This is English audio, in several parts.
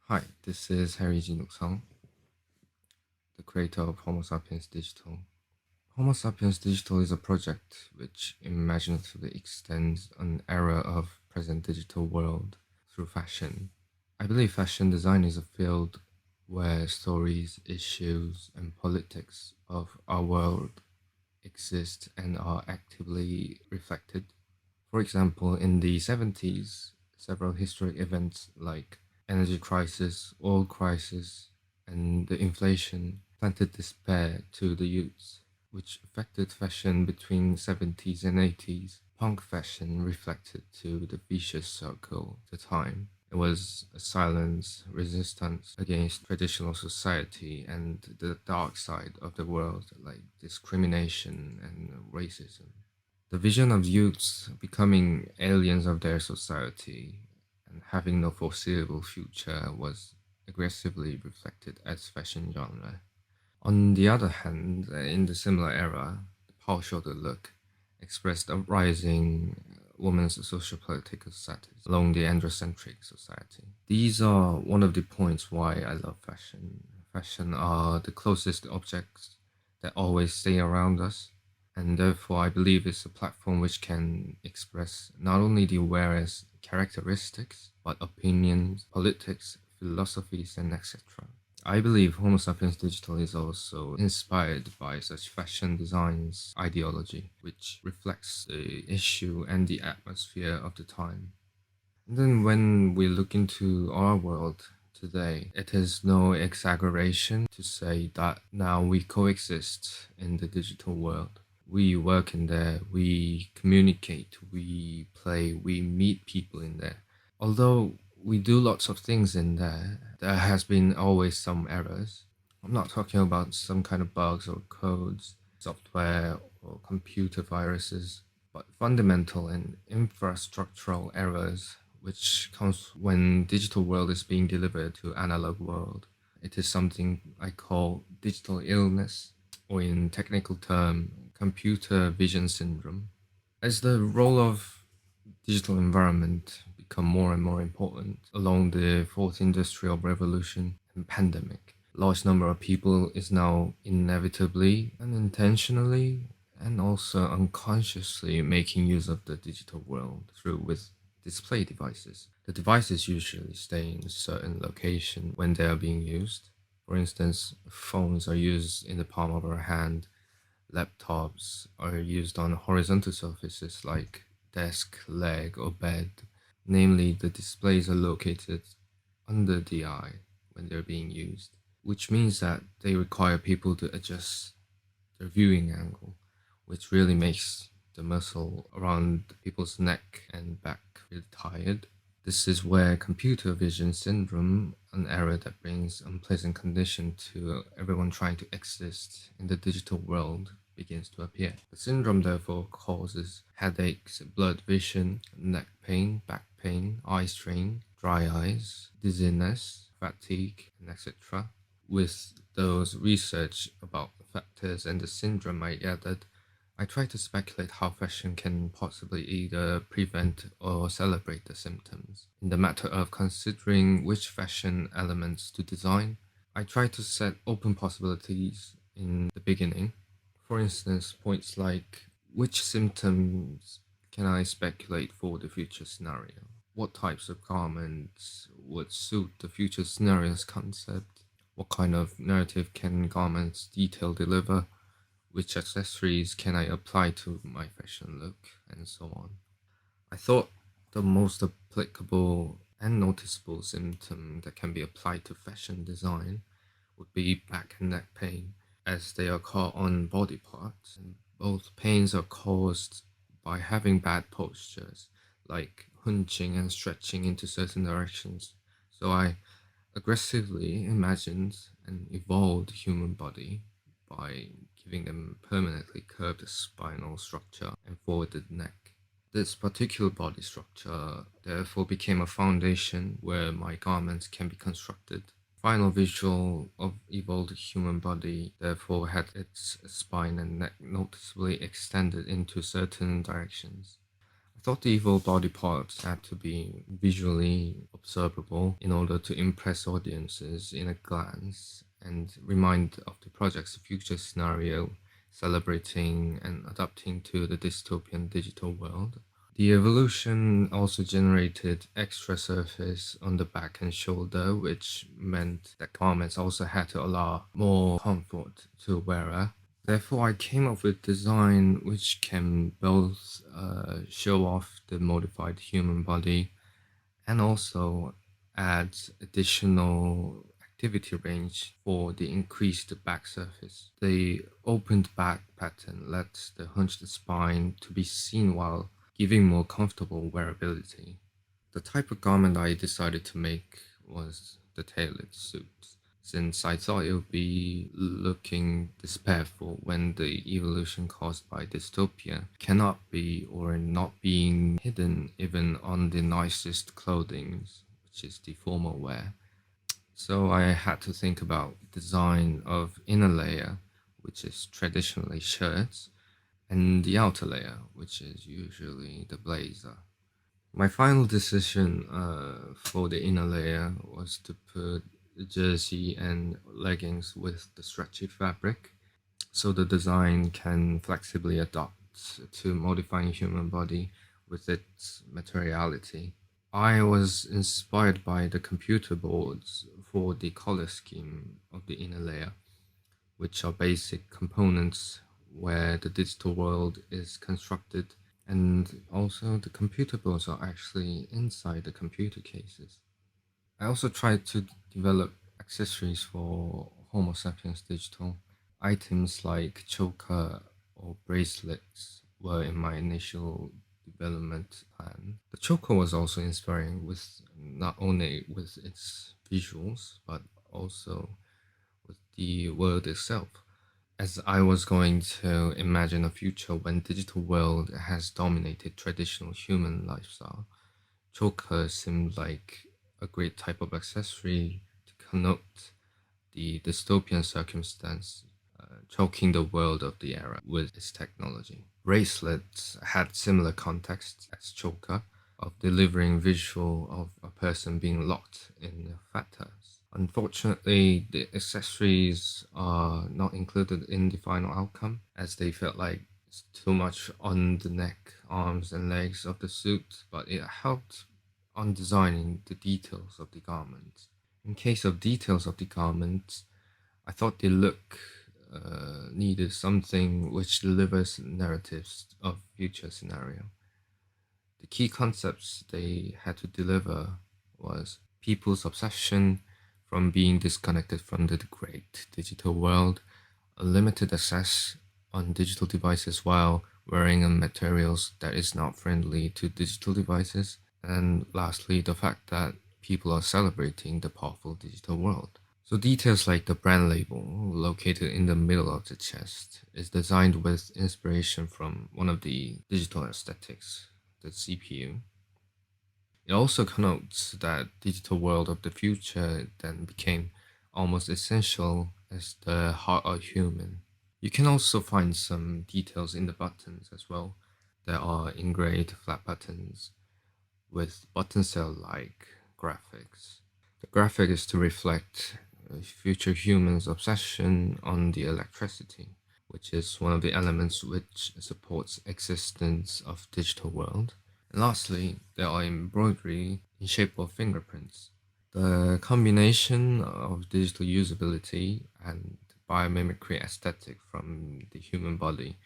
Hi, this is Jinwook Seong, the creator of Homo sapiens Digital. Homo sapiens Digital is a project which imaginatively extends an era of present digital world through fashion. I believe fashion design is a field where stories, issues, and politics of our world exist and are actively reflected. For example, in the 70s, several historic events like energy crisis, oil crisis, and the inflation planted despair to the youths, which affected fashion between 70s and 80s. Punk fashion reflected to the vicious circle of the time. It was a silent resistance against traditional society and the dark side of the world, like discrimination and racism. The vision of youths becoming aliens of their society and having no foreseeable future was aggressively reflected as fashion genre. On the other hand, in the similar era, the Paul Schroeder look expressed a rising women's socio-political status along the androcentric society. These are one of the points why I love fashion. Fashion are the closest objects that always stay around us, and therefore I believe it's a platform which can express not only the wearer's characteristics, but opinions, politics, philosophies, and etc. I believe Homo sapiens Digital is also inspired by such fashion design's ideology, which reflects the issue and the atmosphere of the time. And then when we look into our world today, it is no exaggeration to say that now we coexist in the digital world. We work in there, we communicate, we play, we meet people in there. Although we do lots of things in there, there has been always some errors. I'm not talking about some kind of bugs or codes, software or computer viruses, but fundamental and infrastructural errors which comes when digital world is being delivered to analog world. It is something I call digital illness, or in technical term, computer vision syndrome. As the role of digital environment become more and more important along the fourth industrial revolution and pandemic, large number of people is now inevitably, unintentionally, and also unconsciously making use of the digital world through with display devices. The devices usually stay in a certain location when they are being used. For instance, phones are used in the palm of our hand. Laptops are used on horizontal surfaces like desk, leg, or bed. Namely, the displays are located under the eye when they're being used, which means that they require people to adjust their viewing angle, which really makes the muscle around people's neck and back really tired. This is where computer vision syndrome, an error that brings unpleasant condition to everyone trying to exist in the digital world, begins to appear. The syndrome therefore causes headaches, blurred vision, neck pain, back pain, eye strain, dry eyes, dizziness, fatigue, and etc. With those research about factors and the syndrome I gathered, I try to speculate how fashion can possibly either prevent or celebrate the symptoms. In the matter of considering which fashion elements to design, I try to set open possibilities in the beginning. For instance, points like which symptoms can I speculate for the future scenario? What types of garments would suit the future scenario's concept? What kind of narrative can garments detail deliver? Which accessories can I apply to my fashion look, and so on. I thought the most applicable and noticeable symptom that can be applied to fashion design would be back and neck pain, as they are caught on body parts. And both pains are caused by having bad postures, like hunching and stretching into certain directions. So I aggressively imagined an evolved human body by giving them permanently curved spinal structure and forwarded neck. This particular body structure therefore became a foundation where my garments can be constructed. Final visual of evolved human body therefore had its spine and neck noticeably extended into certain directions. I thought the evil body parts had to be visually observable in order to impress audiences in a glance and remind of the project's future scenario, celebrating and adapting to the dystopian digital world. The evolution also generated extra surface on the back and shoulder, which meant that garments also had to allow more comfort to a wearer. Therefore, I came up with design which can both show off the modified human body and also add additional activity range for the increased back surface. The opened back pattern lets the hunched spine to be seen while giving more comfortable wearability. The type of garment I decided to make was the tailored suit, since I thought it would be looking despairful when the evolution caused by dystopia cannot be or not being hidden even on the nicest clothing, which is the formal wear. So I had to think about design of inner layer, which is traditionally shirts, and the outer layer, which is usually the blazer. My final decision for the inner layer was to put the jersey and leggings with the stretchy fabric, so the design can flexibly adapt to modifying human body with its materiality. I was inspired by the computer boards for the color scheme of the inner layer, which are basic components where the digital world is constructed, and also the computer boards are actually inside the computer cases. I also tried to develop accessories for Homo sapiens digital. Items like choker or bracelets were in my initial development plan. The choker was also inspiring with not only with its visuals but also with the world itself. As I was going to imagine a future when digital world has dominated traditional human lifestyle, choker seemed like a great type of accessory to connote the dystopian circumstance choking the world of the era with its technology. Bracelets had similar context as choker, of delivering visual of a person being locked in fetters. Unfortunately, the accessories are not included in the final outcome, as they felt like it's too much on the neck, arms, and legs of the suit, but it helped on designing the details of the garment. In case of details of the garment, I thought the look needed something which delivers narratives of future scenario. The key concepts they had to deliver was people's obsession from being disconnected from the great digital world, a limited access on digital devices while wearing a materials that is not friendly to digital devices, and lastly, the fact that people are celebrating the powerful digital world. So details like the brand label, located in the middle of the chest, is designed with inspiration from one of the digital aesthetics, the CPU. It also connotes that digital world of the future then became almost essential as the heart of human. You can also find some details in the buttons as well. There are engraved flat buttons with button cell-like graphics. The graphic is to reflect future humans' obsession on the electricity, which is one of the elements which supports existence of digital world. And lastly, there are embroidery in shape of fingerprints. The combination of digital usability and biomimicry aesthetic from the human body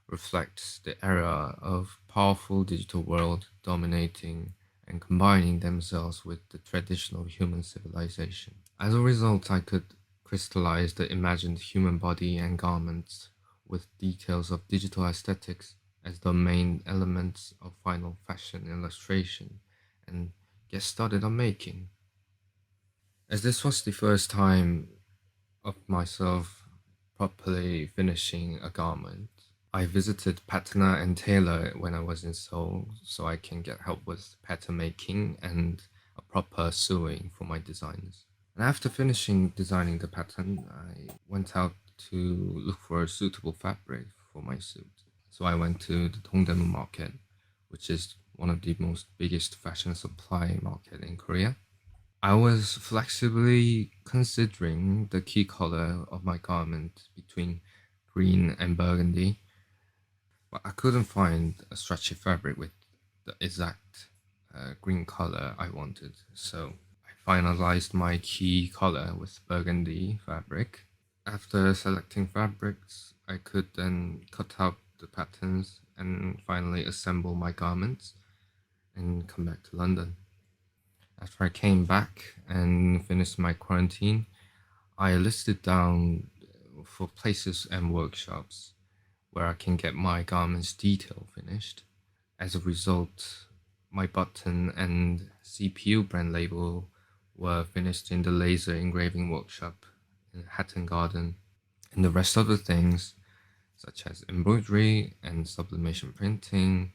reflects the era of powerful digital world dominating and combining themselves with the traditional human civilization. As a result, I could crystallize the imagined human body and garments with details of digital aesthetics as the main elements of final fashion illustration and get started on making. As this was the first time of myself properly finishing a garment, I visited patterner and tailor when I was in Seoul so I can get help with pattern making and a proper sewing for my designs. And after finishing designing the pattern, I went out to look for a suitable fabric for my suit. So I went to the Dongdaemun market, which is one of the most biggest fashion supply market in Korea. I was flexibly considering the key color of my garment between green and burgundy, but I couldn't find a stretchy fabric with the exact green color I wanted. So I finalized my key color with burgundy fabric. After selecting fabrics, I could then cut out the patterns and finally assemble my garments and come back to London. After I came back and finished my quarantine, I listed down for places and workshops where I can get my garments detail finished. As a result, my button and CPU brand label were finished in the laser engraving workshop in Hatton Garden, and the rest of the things, such as embroidery and sublimation printing,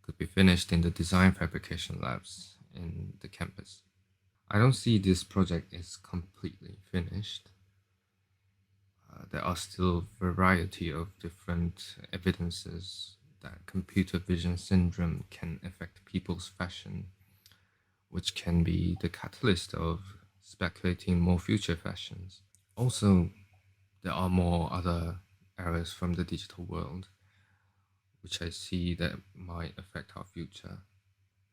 could be finished in the design fabrication labs in the campus. I don't see this project is completely finished. There are still a variety of different evidences that computer vision syndrome can affect people's fashion, which can be the catalyst of speculating more future fashions. Also, there are more other errors from the digital world, which I see that might affect our future.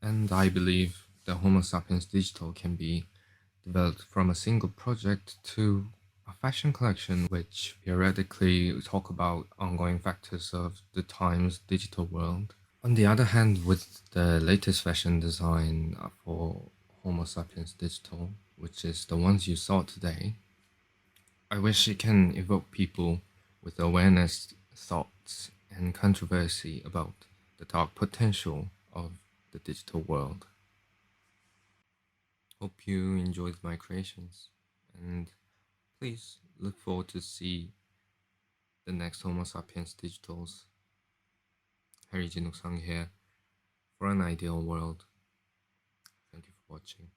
And I believe the Homo sapiens digital can be developed from a single project to a fashion collection which periodically talk about ongoing factors of the time's digital world. On the other hand, with the latest fashion design for Homo sapiens digital, which is the ones you saw today, I wish it can evoke people with awareness, thoughts, and controversy about the dark potential of the digital world. Hope you enjoyed my creations, and please look forward to see the next Homo sapiens digitals. Jinwook Seong here for an ideal world. Thank you for watching.